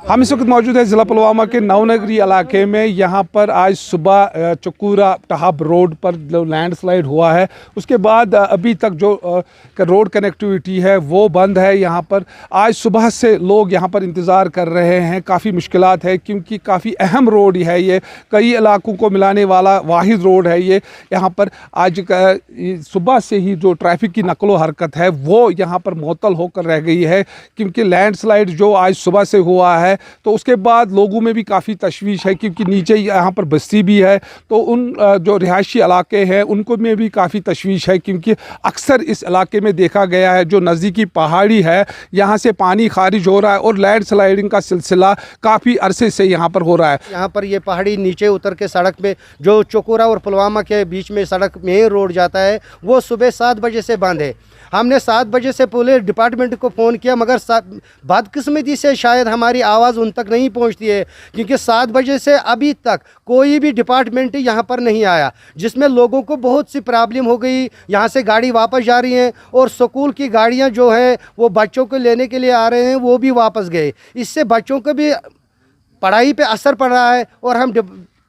हम इस वक्त मौजूद है ज़िला पुलवामा के नवनगरी इलाके में। यहाँ पर आज सुबह चकूरा टहब रोड पर जो लैंडस्लाइड हुआ है उसके बाद अभी तक जो रोड कनेक्टिविटी है वो बंद है। यहाँ पर आज सुबह से लोग यहाँ पर इंतज़ार कर रहे हैं। काफ़ी मुश्किलात है क्योंकि काफ़ी अहम रोड है ये, कई इलाकों को मिलाने वाला वाहिद रोड है ये। यहाँ पर आज सुबह से ही जो ट्रैफिक की नकलो हरकत है वो यहाँ पर मुअत्तल होकर रह गई है क्योंकि लैंडस्लाइड जो आज सुबह से हुआ है तो उसके बाद लोगों में भी काफ़ी तशवीश है क्योंकि नीचे यहाँ पर बस्ती भी है तो उन जो रिहायशी इलाके हैं उनको में भी काफ़ी तशवीश है क्योंकि अक्सर इस इलाके में देखा गया है जो नज़दीकी पहाड़ी है यहाँ से पानी खारिज हो रहा है और लैंड स्लाइडिंग का सिलसिला काफ़ी अरसे से यहाँ पर हो रहा है। यहाँ पर ये पहाड़ी नीचे उतर के सड़क पे जो चकूरा और पुलवामा के बीच में सड़क मेन रोड जाता है वो सुबह 7 बजे से बंद है। हमने 7 बजे से पुलिस डिपार्टमेंट को फ़ोन किया मगर बदकिस्मती से शायद हमारी आवाज़ उन तक नहीं पहुंचती है क्योंकि 7 बजे से अभी तक कोई भी डिपार्टमेंट यहाँ पर नहीं आया, जिसमें लोगों को बहुत सी प्रॉब्लम हो गई। यहाँ से गाड़ी वापस जा रही हैं और स्कूल की गाड़ियाँ जो हैं वो बच्चों को लेने के लिए आ रहे हैं वो भी वापस गए। इससे बच्चों को भी पढ़ाई पे असर पड़ रहा है और हम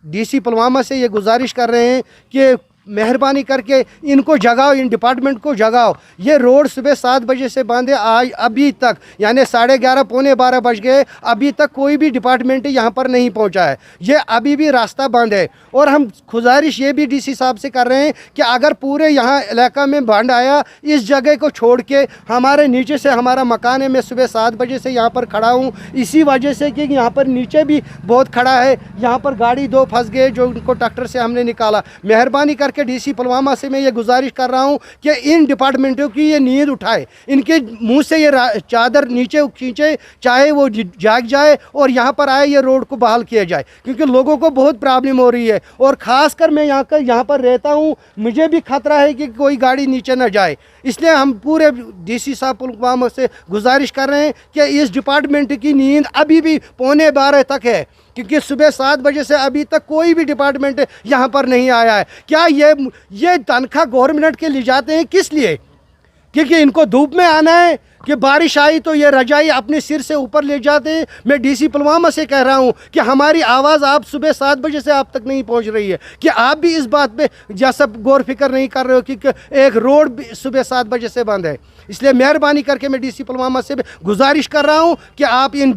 डीसी पुलवामा से ये गुजारिश कर रहे हैं कि मेहरबानी करके इनको जगाओ, इन डिपार्टमेंट को जगाओ। ये रोड सुबह 7 बजे से बंद है, आज अभी तक यानी 11:30 पौने 12 बज गए, अभी तक कोई भी डिपार्टमेंट यहाँ पर नहीं पहुँचा है। ये अभी भी रास्ता बंद है और हम गुजारिश ये भी डीसी साहब से कर रहे हैं कि अगर पूरे यहाँ इलाका में बाढ़ आया, इस जगह को छोड़ के हमारे नीचे से हमारा मकान है, मैं सुबह 7 बजे से यहाँ पर खड़ा हूँ इसी वजह से कि यहाँ पर नीचे भी बहुत खड़ा है। यहाँ पर गाड़ी 2 फंस गए जो उनको ट्रैक्टर से हमने निकाला। मेहरबानी के डीसी पुलवामा से मैं ये गुजारिश कर रहा हूँ कि इन डिपार्टमेंटों की ये नींद उठाए, इनके मुंह से ये चादर नीचे खींचे, चाहे वो जाग जाए और यहाँ पर आए, ये रोड को बहाल किया जाए क्योंकि लोगों को बहुत प्रॉब्लम हो रही है। और ख़ासकर मैं यहाँ पर रहता हूँ, मुझे भी खतरा है कि कोई गाड़ी नीचे ना जाए। इसलिए हम पूरे डीसी साहब पुलवामा से गुजारिश कर रहे हैं कि इस डिपार्टमेंट की नींद अभी भी पौने 12 तक है क्योंकि सुबह 7 बजे से अभी तक कोई भी डिपार्टमेंट यहाँ पर नहीं आया है। क्या ये तनख्वाह गवर्नमेंट के लिए जाते हैं किस लिए? क्योंकि इनको धूप में आना है कि बारिश आई तो ये रजाई अपने सिर से ऊपर ले जाते हैं। मैं डीसी पुलवामा से कह रहा हूँ कि हमारी आवाज़ आप सुबह 7 बजे से आप तक नहीं पहुँच रही है कि आप भी इस बात पे जैसा गौर फिक्र नहीं कर रहे हो कि एक रोड भी सुबह 7 बजे से बंद है। इसलिए मेहरबानी करके मैं डीसी पुलवामा से गुजारिश कर रहा हूँ कि आप इन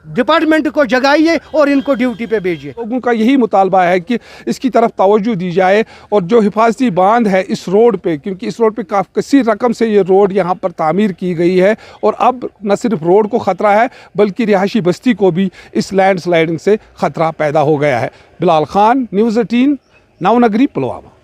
डिपार्टमेंट को जगाइए और इनको ड्यूटी पे भेजिए। लोगों का यही मुतालबा है कि इसकी तरफ तवज्जो दी जाए और जो हिफाजती बांध है इस रोड पे, क्योंकि इस रोड पे काफ़ी कसी रकम से ये रोड यहाँ पर तामीर की गई है और अब न सिर्फ रोड को ख़तरा है बल्कि रिहायशी बस्ती को भी इस लैंड स्लाइडिंग से ख़तरा पैदा हो गया है। बिलाल खान, न्यूज़ 18, नवनगरी, पुलवामा।